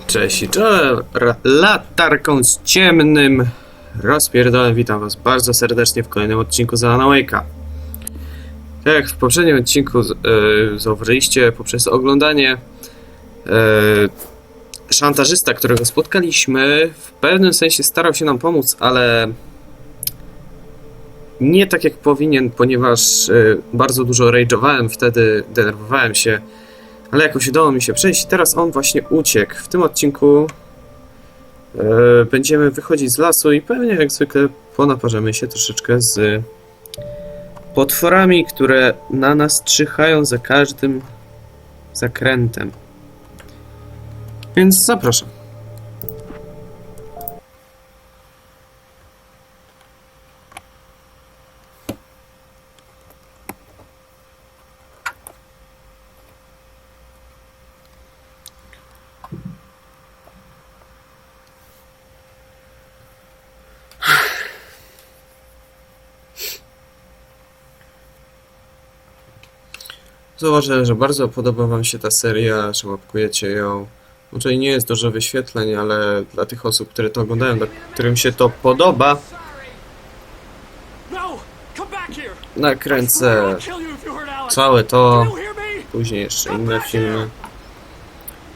Cześć, latarką z ciemnym rozpierdolem. Witam was bardzo serdecznie w kolejnym odcinku z Alan Wake'a. Tak jak w poprzednim odcinku zauważyliście poprzez oglądanie, szantażysta, którego spotkaliśmy, w pewnym sensie starał się nam pomóc, ale nie tak jak powinien, ponieważ bardzo dużo rage'owałem wtedy, denerwowałem się, ale jakoś udało mi się przejść i teraz on właśnie uciekł. W tym odcinku będziemy wychodzić z lasu i pewnie jak zwykle ponaparzamy się troszeczkę z potworami, które na nas czyhają za każdym zakrętem. Więc zapraszam. Zauważyłem, że bardzo podoba wam się ta seria, że łapkujecie ją. Może i nie jest dużo wyświetleń, ale dla tych osób, które to oglądają, którym się to podoba, nakręcę całe to, później jeszcze inne filmy.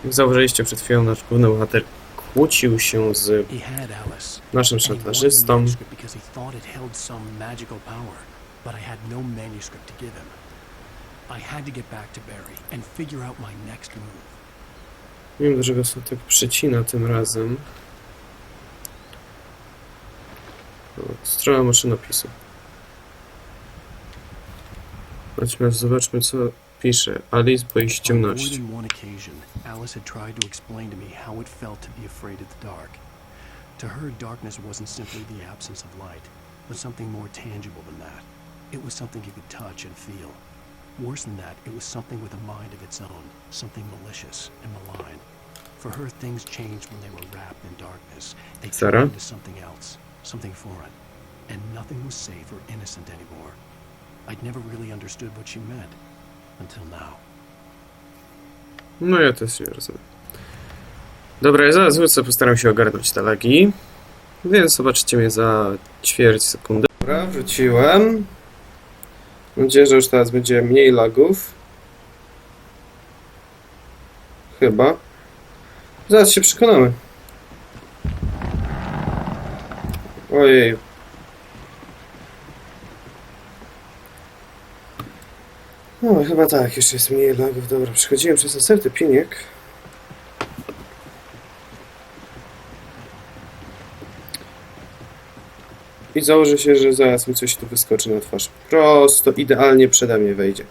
Jak zauważyliście przed chwilą, nasz główny bohater kłócił się z naszym szantażystą. I had to get back to Barry and figure out my next move. Nie wiem, dlaczego się tak przycina tym razem. Strona maszynopisu. Zobaczmy, co pisze. Alice boi się ciemności. On more than one occasion, Alice had tried to explain to me how it felt to be afraid of the dark. To her, darkness wasn't simply the absence of light, but something more tangible than that. It was something you could touch and feel. Worse than that, it was something with a mind of its own, something malicious and malign. For her, things changed when they were wrapped in darkness. They turned into something else, something foreign, and nothing was safe or innocent anymore. I'd never really understood what she meant, until now. No ja też nie rozumiem. Dobra, ja zaraz wrócę, postaram się ogarnąć te lagi. Więc zobaczycie mnie za ćwierć sekundy. Dobra, wróciłem. Mam nadzieję, że już teraz będzie mniej lagów. Chyba. Zaraz się przekonamy. Ojej. No, chyba tak, jeszcze jest mniej lagów. Dobra, przechodziłem przez następny pieniek. I założę się, że zaraz mi coś tu wyskoczy na twarz. Prosto, idealnie przede mnie wejdzie.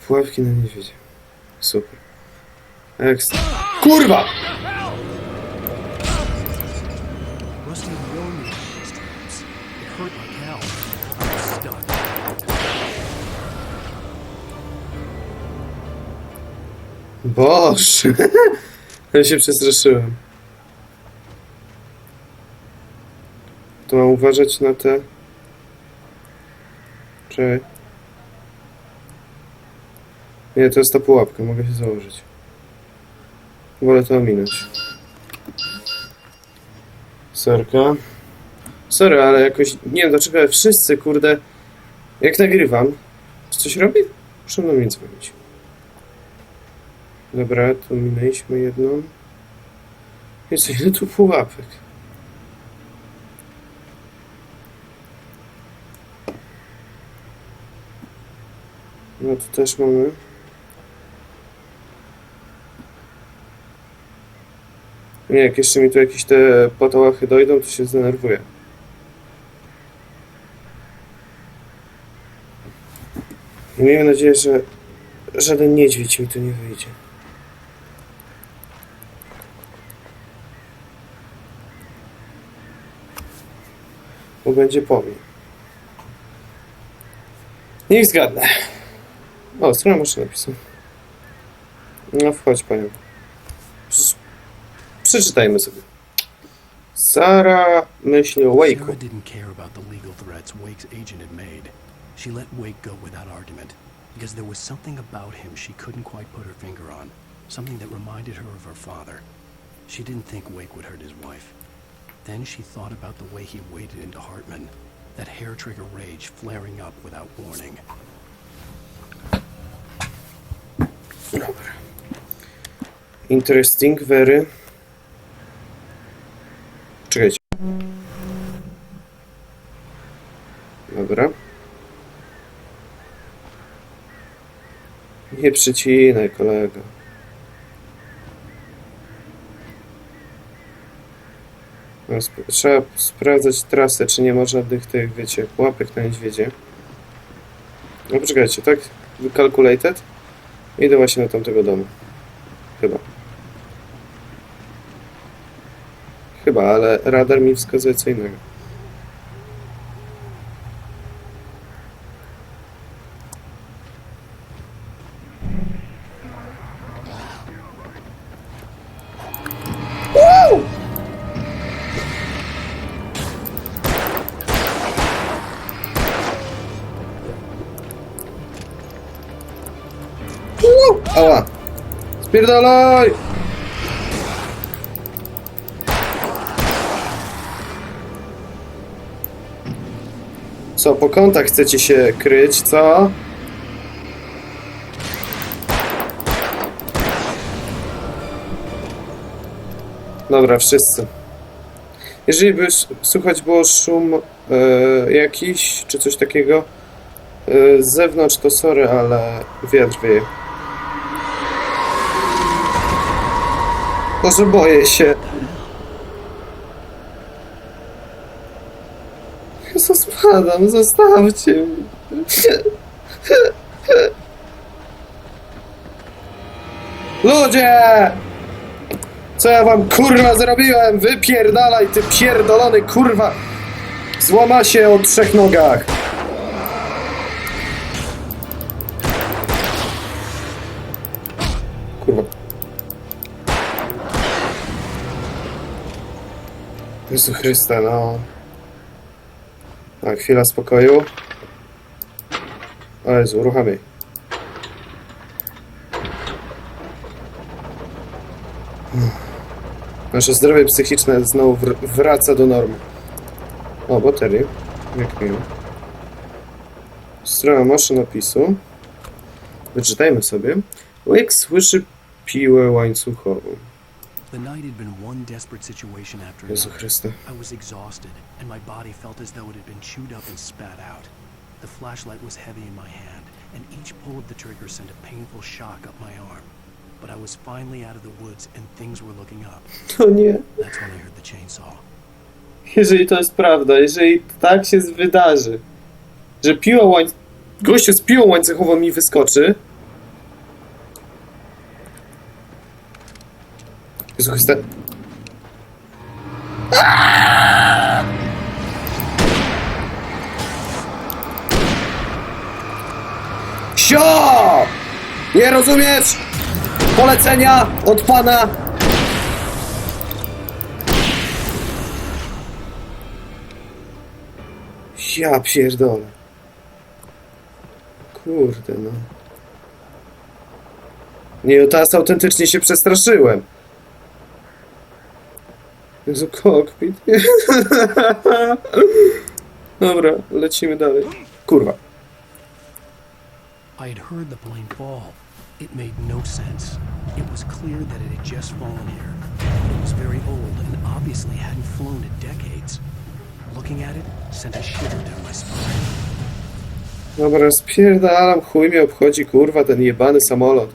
Pułapki na niedźwiedzie. Super. Ekstra. Kurwa! Boże! Ja się przestraszyłem. To mam uważać na te... Czekaj. Nie, to jest ta pułapka, mogę się założyć. Wolę to ominąć. Sorka. Sorry, ale jakoś... Nie wiem dlaczego, ale wszyscy, kurde... Jak nagrywam... Czy coś robi? Muszę na mnie dzwonić. Dobra, tu minęliśmy jedną. Jest ile tu pułapek? No tu też mamy. Nie, jak jeszcze mi tu jakieś te patołachy dojdą, to się zdenerwuję. I miejmy nadzieję, że żaden niedźwiedź mi tu nie wyjdzie. Bo będzie po mnie. Niech zgadnę. O, strona maszynopisu. No wchodź panią. Przeczytajmy sobie. Sara myśli o Wake'u. Sarah didn't care about the legal threats Wake's agent had made. She let Wake go without argument. because there was something about him she couldn't quite put her finger on, something that reminded her of her father. She didn't think Wake would hurt his wife. Then she thought about the way he waded into Hartman, that hair-trigger rage flaring up without warning. Interesting, very. Czekajcie. Dobra. Nie przycinaj, kolego. No, trzeba sprawdzać trasę, czy nie ma żadnych tych, wiecie, pułapek na niedźwiedzie. No poczekajcie, tak? Calculated? Idę właśnie do tamtego domu. Chyba, ale radar mi wskazuje co innego. Ała! Spierdalaj! Co, po kątach chcecie się kryć, co? Dobra, wszyscy. Jeżeli by słuchać było szum jakiś, czy coś takiego z zewnątrz, to sorry, ale wiatr wieje. Boże, boję się. Jezu, spadam, zostawcie mnie. Ludzie! Co ja wam kurwa zrobiłem? Wypierdalaj, ty pierdolony kurwa! Złama się o 3 nogach! Kurwa. Jezu Chryste, no. Tak, chwila spokoju. O Jezu, uruchamiaj. Nasze zdrowie psychiczne znowu wraca do normy. O, baterie. Jak miło. Strona maszynopisu. Wyczytajmy sobie. Wake słyszy piłę łańcuchową. The night had been one desperate situation after Jezu another. Chryste. I was exhausted, and my body felt as though it had been chewed up and spat out. The flashlight was heavy in my hand, and each pull of the trigger sent a painful shock up my arm. But I was finally out of the woods, and things were looking up. To nie. That's when I heard the chainsaw. Jeżeli to jest prawda, jeżeli tak się wydarzy, że gościu z piłą łańcuchową mi wyskoczy. Jezu Chryste. Sio! Nie rozumiesz? Polecenia od pana. Ja pierdolę. Kurde no. Nie, teraz autentycznie się przestraszyłem. Jezu, kokpit. Dobra, lecimy dalej. Kurwa. I had heard the plane fall. It made no sense. It was clear that it had just fallen here. It was very old and obviously hadn't flown in decades. Looking at it sent a shiver down my spine. Dobra, spierdalam, chuj mnie obchodzi, kurwa, ten jebany samolot.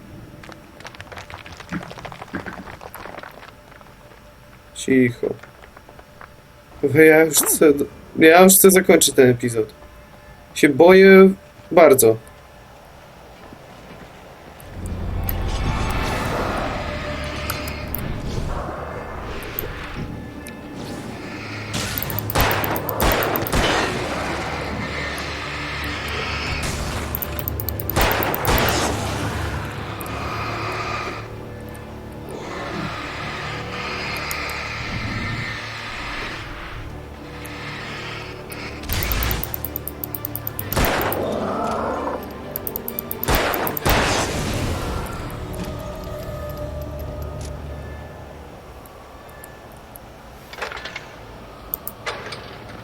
Cicho. Ja już chcę zakończyć ten epizod. Się boję bardzo.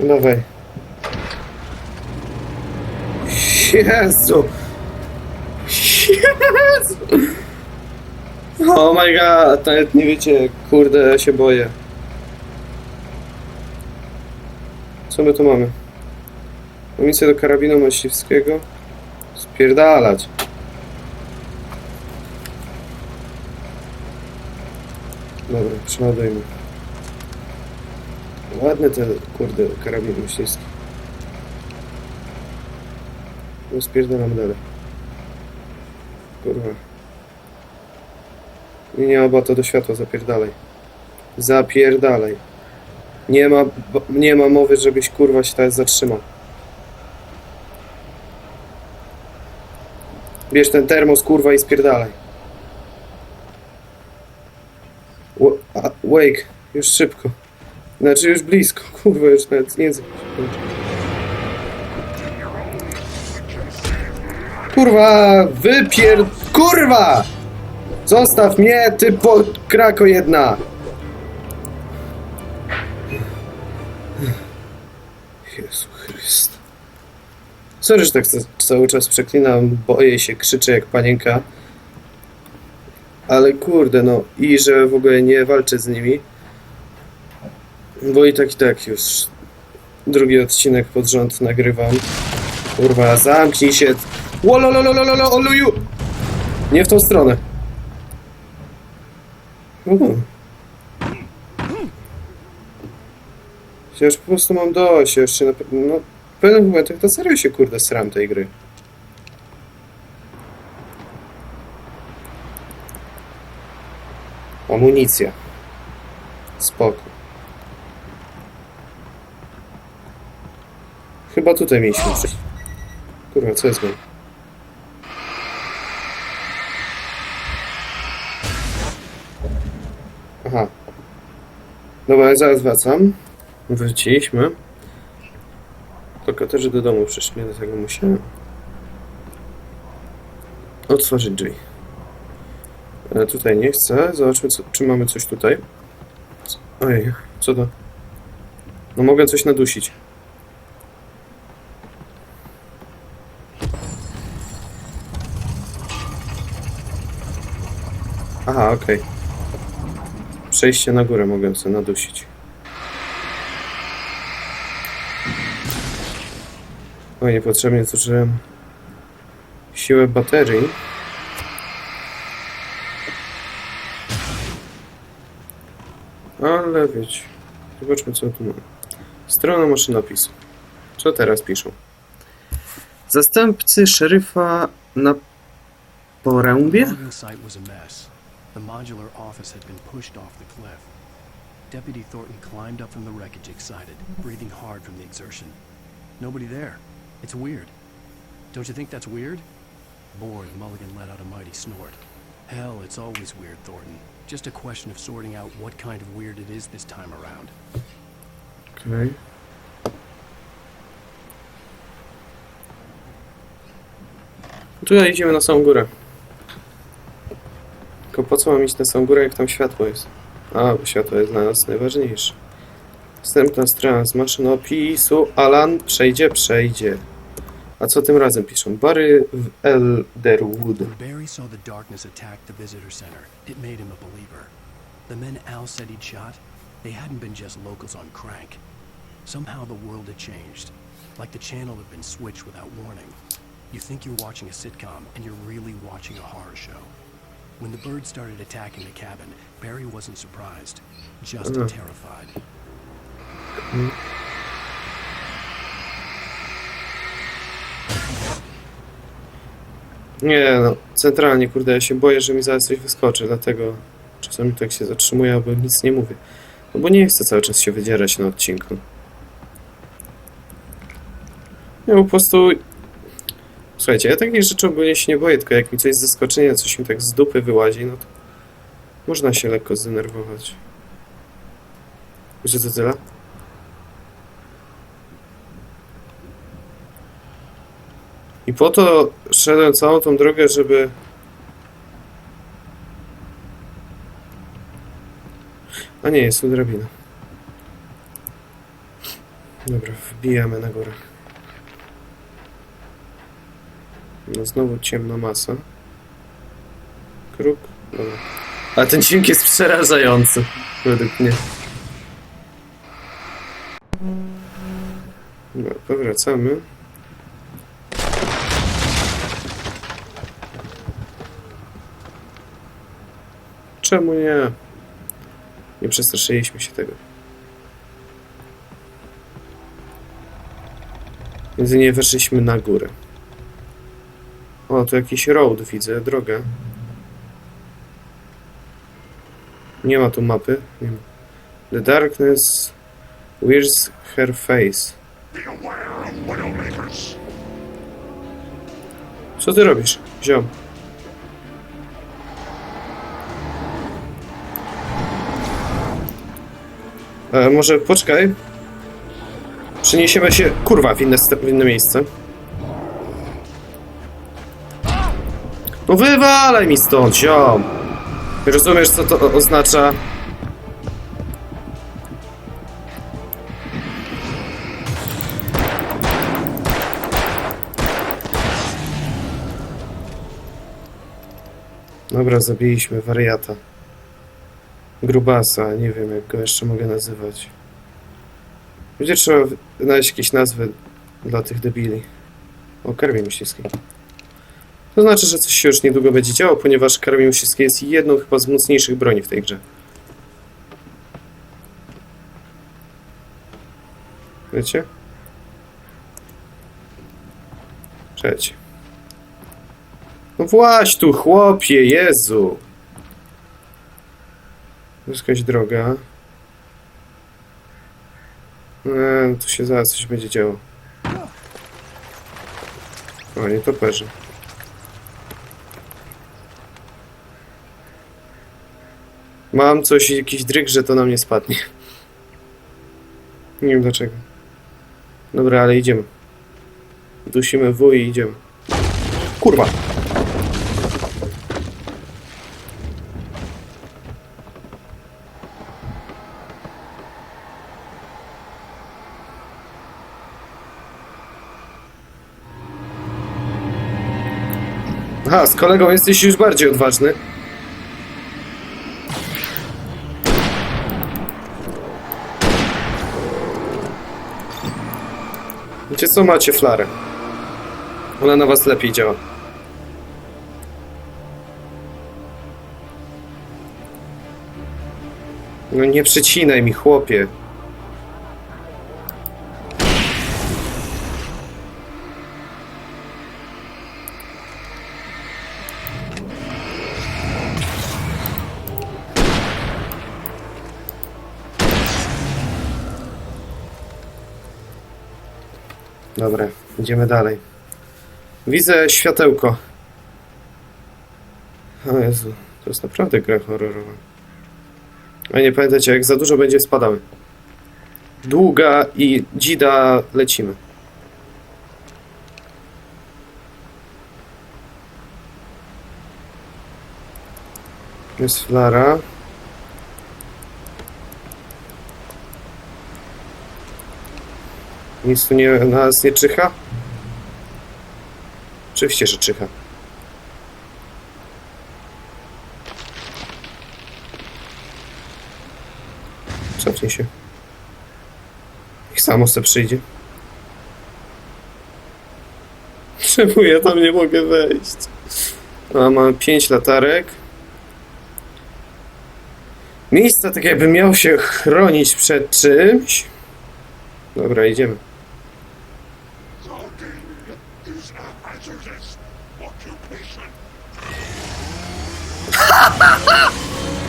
Dawaj. Jezu! Jezu! Oh my god, nawet nie wiecie, kurde, się boję. Co my tu mamy? Amunicję do karabinu myśliwskiego. Spierdalać. Dobra, przeładujmy. Ładny ten, kurde, karabin myśliwski. No spierdalam dalej. Kurwa. Nie, oba to do światła, zapierdalaj. Zapierdalaj. Nie ma mowy, żebyś kurwa się teraz zatrzymał. Bierz ten termos, kurwa, i spierdalaj. Wake, już szybko. Znaczy już blisko, kurwa, już nawet nie... Kurwa, Kurwa! Zostaw mnie, ty krako jedna! Jezu Chryst. Sorry, że tak cały czas przeklinam, boję się, krzyczę jak panienka. Ale kurde, no i że w ogóle nie walczę z nimi. Bo i tak już drugi odcinek pod rząd nagrywam. Kurwa, zamknij się. Łololololololo, oluju! Nie w tą stronę. Ja już po prostu mam dość, jeszcze no, w pewnym momentach to serio się kurde sram tej gry. Amunicja. Spoko. Chyba tutaj mieliśmy przejść. Kurwa, co jest moim? Aha. Dobra, zaraz wracam. Wróciliśmy. Tylko też do domu przyszli, dlatego musiałem otworzyć drzwi. Ale tutaj nie chcę. Zobaczmy, czy mamy coś tutaj. Ojej, co to? No mogę coś nadusić. Aha, okej. Przejście na górę mogę sobie nadusić. Oj, niepotrzebnie zużyłem siłę baterii. Ale wiecie, zobaczmy co tu mamy. Strona maszynopisu. Co teraz piszą? Zastępcy szeryfa na porębie? The modular office had been pushed off the cliff. Deputy Thornton climbed up from the wreckage excited, breathing hard from the exertion. Nobody there. It's weird. Don't you think that's weird? Bored, Mulligan let out a mighty snort. Hell, it's always weird, Thornton. Just a question of sorting out what kind of weird it is this time around. Okay. Tutaj idziemy na samą górę. Tylko po co mam iść na samą górę, jak tam światło jest? A, bo światło jest dla nas najważniejsze. Następna strona z maszynopisu. Alan przejdzie. A co tym razem piszą? Barry w Elderwood. When Barry saw the darkness attack the visitor center, it made him a believer. The men Al said he'd shot, they hadn't been just locals on crank. Somehow the world had changed. Like the channel had been switched without warning. You think you're watching a sitcom, and you're really watching a horror show. When the birds started attacking the cabin, Barry wasn't surprised, just terrified. Nie no, centralnie kurde, ja się boję, że mi zaraz coś wyskoczy, dlatego czasami tak się zatrzymuję, albo nic nie mówię. No bo nie chcę cały czas się wydzierać na odcinku. Ja po prostu... Słuchajcie, ja takich rzeczy ogólnie się nie boję, tylko jak mi coś z zaskoczenia, coś mi tak z dupy wyłazi, no to można się lekko zdenerwować. Wiecie co tyle? I po to szedłem całą tą drogę, żeby... A nie, jest tu drabina. Dobra, wbijamy na górę. No znowu ciemna masa. Kruk. Dobra. Ale ten dźwięk jest przerażający. Według mnie. Dobra, powracamy. Czemu nie? Nie przestraszyliśmy się tego. Jedynie weszliśmy na górę. O, tu jakiś road widzę, drogę. Nie ma tu mapy. Nie ma. The darkness wears her face. Co ty robisz, ziom? Może poczekaj. Przeniesiemy się, kurwa, w inne miejsce. No wywalaj mi stąd, ziom! Rozumiesz, co to oznacza? Dobra, zabiliśmy wariata. Grubasa, nie wiem jak go jeszcze mogę nazywać. Będzie trzeba znaleźć jakieś nazwy dla tych debili. O, karmię śliskie. To znaczy, że coś się już niedługo będzie działo, ponieważ karmię śliskie jest jedną chyba z mocniejszych broni w tej grze. Wiecie? Cześć. No właśnie tu, chłopie, Jezu! To jest jakaś droga. Tu się zaraz coś będzie działo. O, nie toperzy. Mam coś, jakiś dryg, że to na mnie spadnie. Nie wiem dlaczego. Dobra, ale idziemy. Dusimy W i idziemy. Kurwa! Aha, z kolegą jesteś już bardziej odważny. Wiecie co? Macie flarę. Ona na was lepiej działa. No nie przecinaj mi, chłopie. Dobra, idziemy dalej. Widzę światełko. O Jezu, to jest naprawdę gra horrorowa. A nie pamiętajcie, jak za dużo będzie spadały. Długa i dzida lecimy. Jest flara. Nic tu na nas nie czyha? Oczywiście, że czyha. Cofnij się. Ich samo se przyjdzie. Czemu ja tam nie mogę wejść? A, mam 5 latarek. Miejsce tak jakby miał się chronić przed czymś. Dobra, idziemy.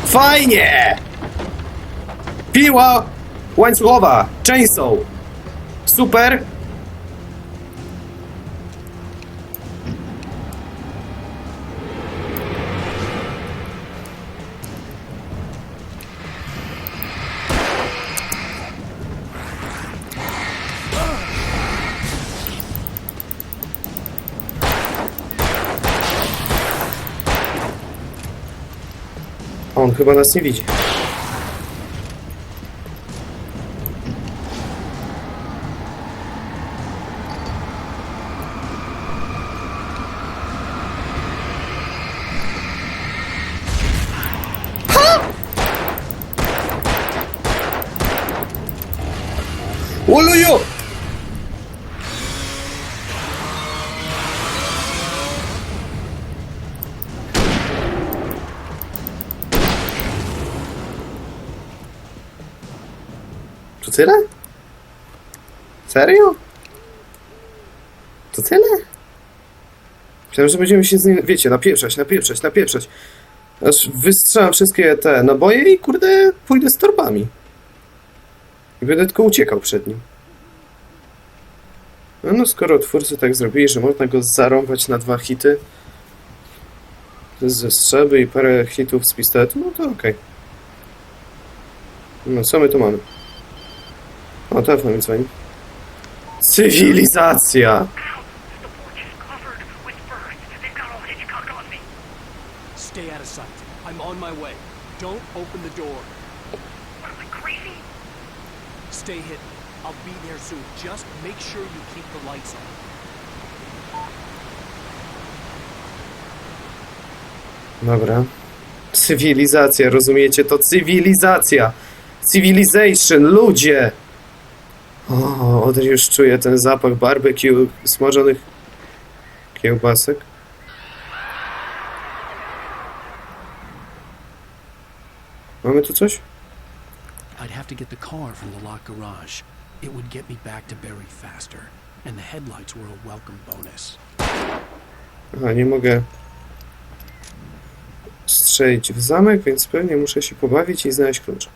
Fajnie! Piła łańcuchowa, chainsaw. Super. On chyba nas nie widzi. Oluju! To tyle? Serio? To tyle? Myślałem, że będziemy się z nim, wiecie, napieprzać. Aż wystrzelam wszystkie te naboje i kurde pójdę z torbami. I będę tylko uciekał przed nim. No skoro twórcy tak zrobili, że można go zarąbać na 2 hity ze strzelby i parę hitów z pistoletu, no to okej. No co my tu mamy? O, telefon mi dzwoni. Cywilizacja! Stay out of sight. I'm on my way. Don't open the door. What am I, crazy? Stay hidden. I'll be there soon. Just make sure you keep the lights on. Dobra. Cywilizacja, rozumiecie? To cywilizacja! Civilization, ludzie! O, już czuję ten zapach barbecue, smażonych kiełbasek. Mamy tu coś? I'd have to get the car from the locked garage. It would get me back to Barry faster. And the headlights were a welcome bonus. Aha, nie mogę strzelić w zamek, więc pewnie muszę się pobawić i znaleźć klucz.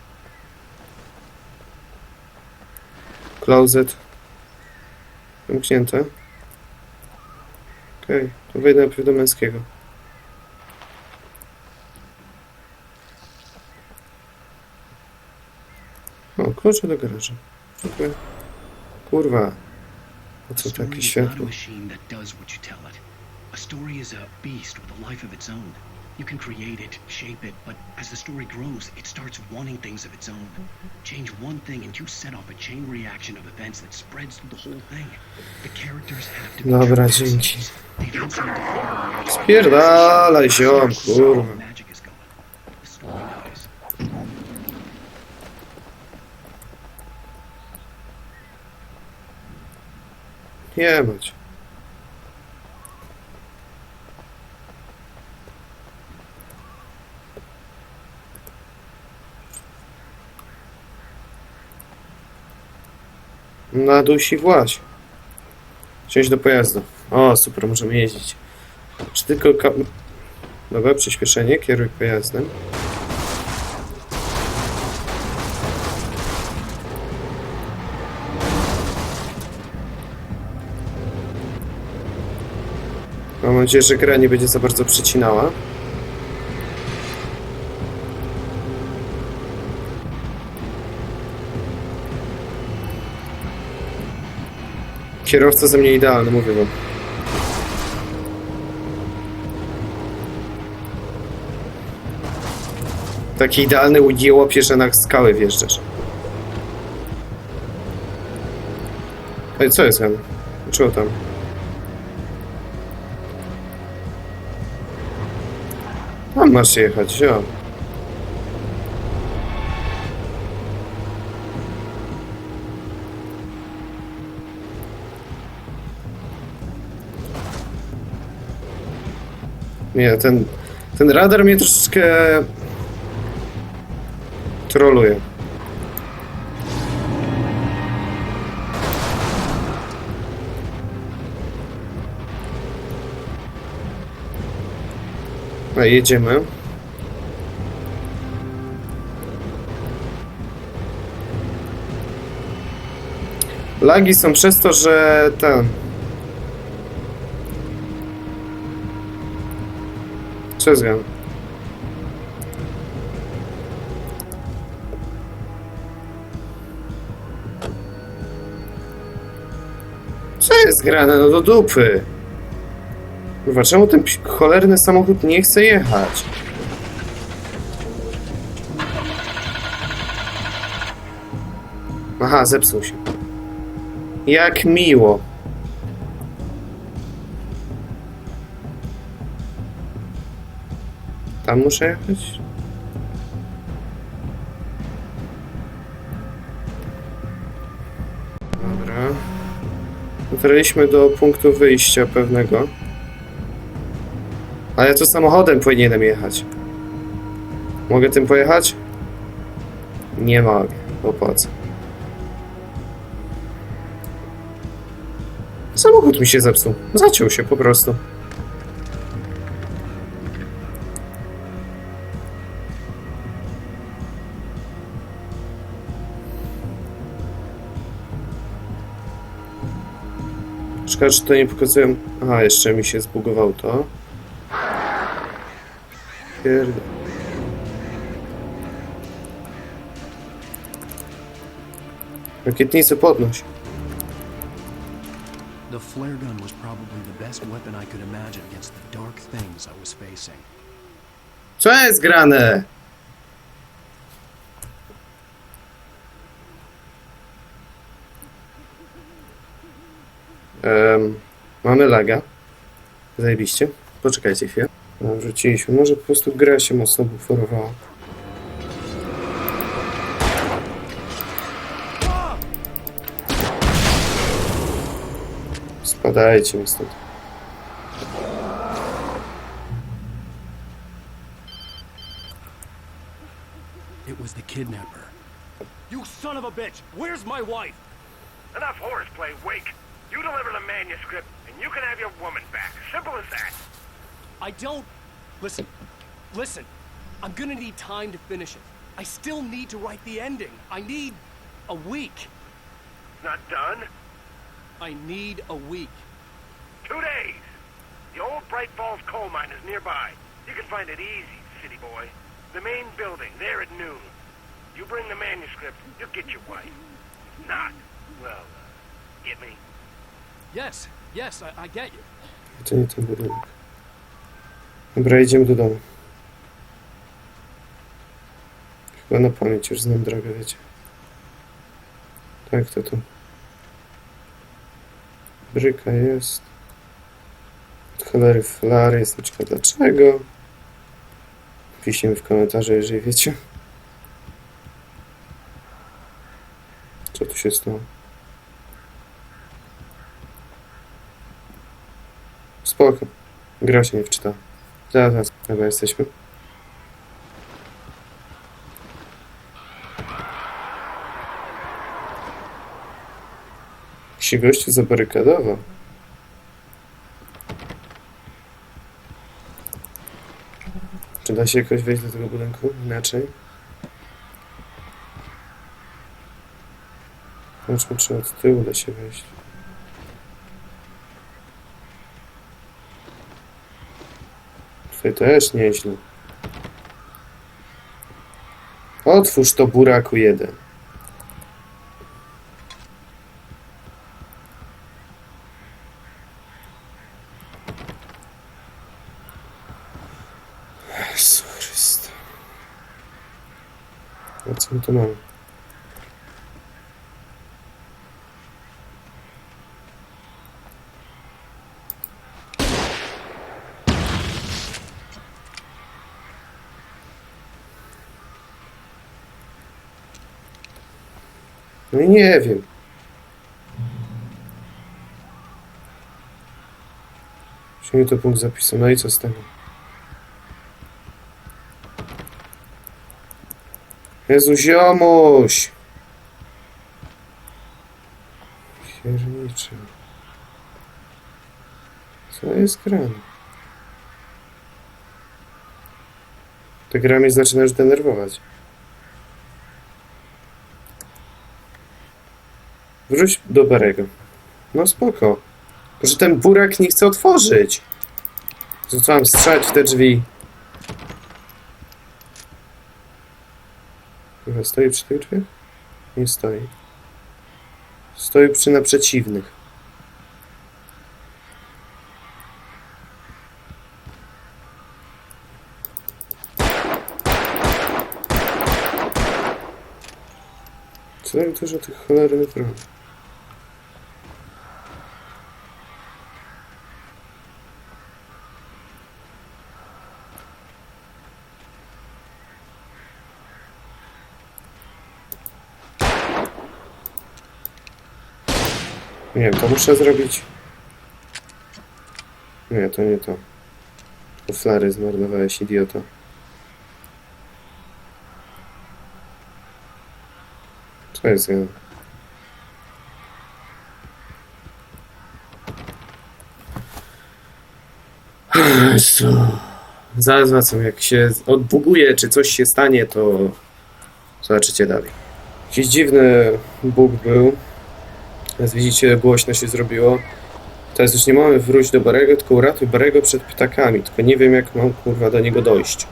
Closet. Zamknięte. Okej, to wejdę najpierw do męskiego. O, klucze do garażu. Dziękuję. Kurwa. Po co takie światło? A story is a beast with a life of its own. You can create it, shape it, but as the story grows, it starts wanting things of its own. Change one thing and you set off a chain reaction of events that spreads through the whole thing. The characters have to be Dobra, true to dzięki. themselves. The events need to follow a Spierdalaj, ziom, kurwa. magic is going. The story dies. Nie bądź. Na dusi właź. Wsiąść do pojazdu. O, super, możemy jeździć. Czy tylko Dobra, przyspieszenie, kieruj pojazdem. Mam nadzieję, że gra nie będzie za bardzo przecinała. Kierowca ze mnie idealny, mówię wam. Taki idealny jełopie, że na skały wjeżdżasz. Ej, co jest, Jan? Czego tam? Tam masz jechać, ziom. Nie, ten radar mnie troszeczkę troluje. A jedziemy. Lagi są przez to, że Co jest grane? Co jest grane? No do dupy! Kurwa, czemu ten cholerny samochód nie chce jechać? Aha, zepsuł się. Jak miło. Tam muszę jechać? Dotarliśmy do punktu wyjścia pewnego. Ale ja tu samochodem powinienem jechać. Mogę tym pojechać? Nie mogę. Po co? Samochód mi się zepsuł. Zaciął się po prostu. Szkoda, że to nie pokazują. Aha, jeszcze mi się zbugowało to. Pierdol. Rakietnicę podnoś. The flare gun was probably the best weapon I could imagine against the dark things I was facing. Co jest grane? Mamy laga. Zajebiście. Poczekajcie chwilę. No, wróciliśmy. Może po prostu gra się mocno buforowała. Spadajcie mi stąd. It was the kidnapper. You son of a bitch! Where's my wife? Enough horseplay, Wake. You deliver the manuscript, and you can have your woman back. Simple as that. I don't... Listen. Listen. I'm gonna need time to finish it. I still need to write the ending. I need... a week. Not done? I need a week. 2 days. The old Bright Falls coal mine is nearby. You can find it easy, city boy. The main building, there at noon. You bring the manuscript, you'll get your wife. Not, well, get me? Yes, yes, I get you. To nie ten budynek. Dobra, idziemy do domu. Chyba na pamięć już znam drogę, wiecie. Tak, to tu. Bryka jest. Od cholery flary, jestem ciekaw dlaczego. Piszcie mi w komentarzu, jeżeli wiecie. Co tu się stało? Spoko. Gra się nie wczyta. Zaraz, chyba jesteśmy. Się gościu zabarykadował. Czy da się jakoś wejść do tego budynku? Inaczej? Zobaczmy, czy od tyłu da się wejść. Tutaj też nieźle. Otwórz to, buraku jeden. Jezu Chryste. A co my tu mamy? No i nie wiem. Przyjmij to punkt zapisu. No i co z tego? Jezu, ziomuś! Piernicze. Co jest grane? Ta gra mnie zaczyna już denerwować. Wróć do Barego. No spoko. Może ten burak nie chce otworzyć. Zacząłem strzelać w te drzwi. Chyba stoi przy tych drzwiach? Nie stoi. Stoi przy naprzeciwnych. Co tak dużo tych cholernych ron? Nie wiem, to muszę zrobić. Nie, to nie to. To flary zmarnowałeś, idioto. Co jest? Zaraz wracam, jak się odbuguje, czy coś się stanie, to zobaczycie dalej. Jakiś dziwny bóg był. Jak widzicie, głośno się zrobiło. Teraz już nie mamy wrócić do Barego, tylko uratuj Barego przed ptakami. Tylko nie wiem, jak mam, kurwa, do niego dojść.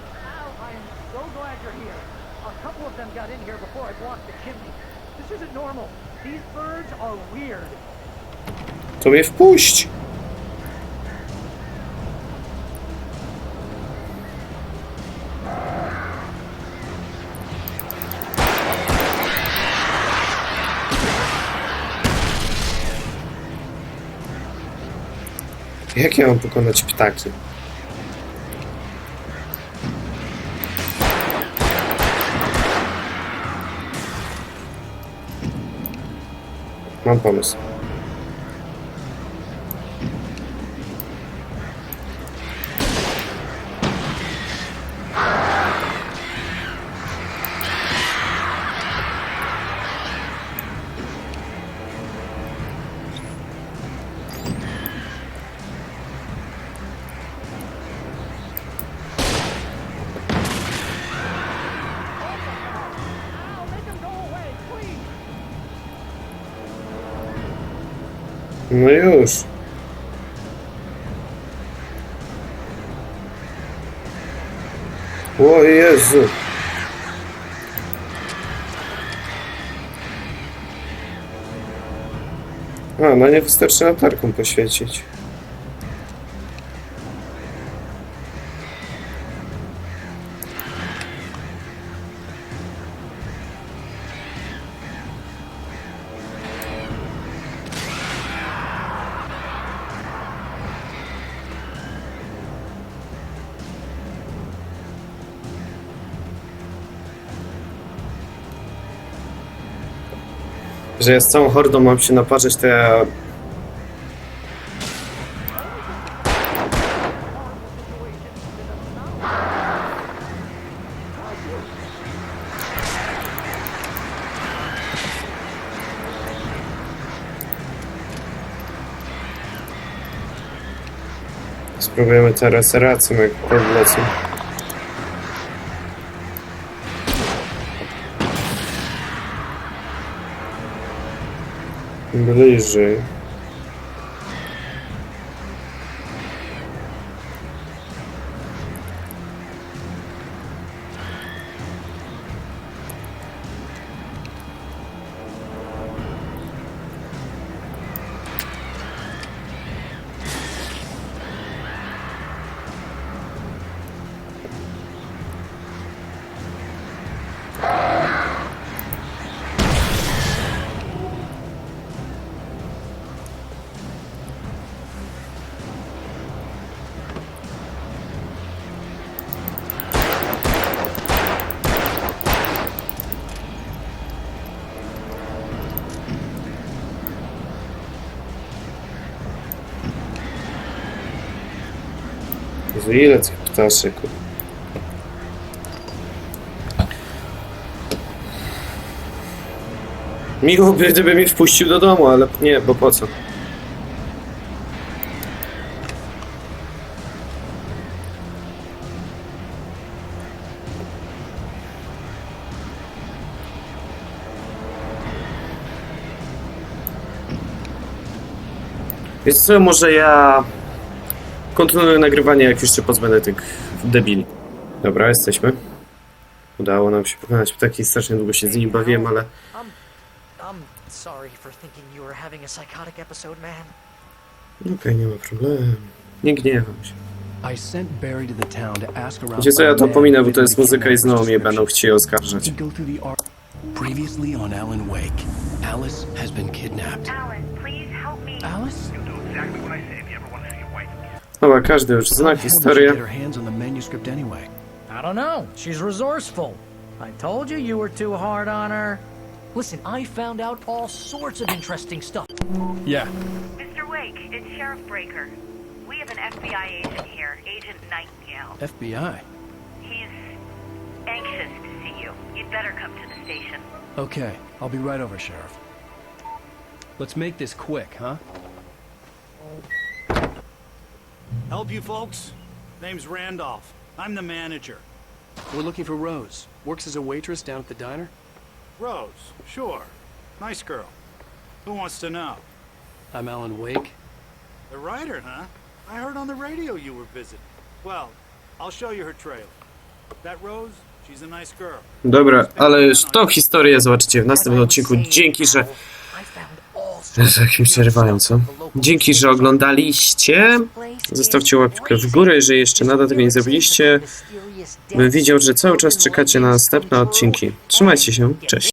To mnie wpuść! Jak ja mam pokonać ptaki? Mam pomysł. No już. O Jezu. A, no nie wystarczy latarką poświecić. Że ja z całą hordą mam się naparzać, to ja... Spróbujemy teraz racją, jak podlecą. Bliżej. Jezu, ile tych ptaszek? Miło by, gdyby mnie wpuścił do domu, ale nie, bo po co? Wiesz co, może ja kontynuuję nagrywanie, jak jeszcze pozbędę tych debili. Dobra, jesteśmy. Udało nam się pokonać ptaki, strasznie długo się z nimi bawiłem, ale... I'm sorry for thinking you were having a psychotic episode, man. Okej, nie ma problemu. Nie gniewam się. I sent Barry to the town to ask around. Wiecie co, ja to pominę, bo to jest muzyka i znowu mnie będą chcieli oskarżać. Previously on Alan Wake, Alice has been kidnapped. Alan, please help me. Alice? You'll do exactly what I say if you ever want to see a wife. Dobra, każdy już zna How did she historię. get her hands on the manuscript anyway? I don't know. She's resourceful. I told you you were too hard on her. Listen, I found out all sorts of interesting stuff. Yeah. Mr. Wake, it's Sheriff Breaker. We have an FBI agent here, Agent Nightingale. FBI. He's anxious to see you. You'd better come to the station. Okay, I'll be right over, Sheriff. Let's make this quick, huh? Help you folks? Name's Randolph. I'm the manager. We're looking for Rose. Works as a waitress down at the diner. Rose, sure. Nice girl. Who wants to know? I'm Alan Wake. The writer, huh? I heard on the radio you were visiting. Well, I'll show you her trailer. That Rose, she's a nice girl. Dobra, ale już tą historię zobaczycie w następnym odcinku. Dzięki, że... Jezu, jak mi przerywają, co? Dzięki, że oglądaliście. Zostawcie łapkę w górę, jeżeli jeszcze nadal tego nie zrobiliście. Bym widział, że cały czas czekacie na następne odcinki. Trzymajcie się, cześć.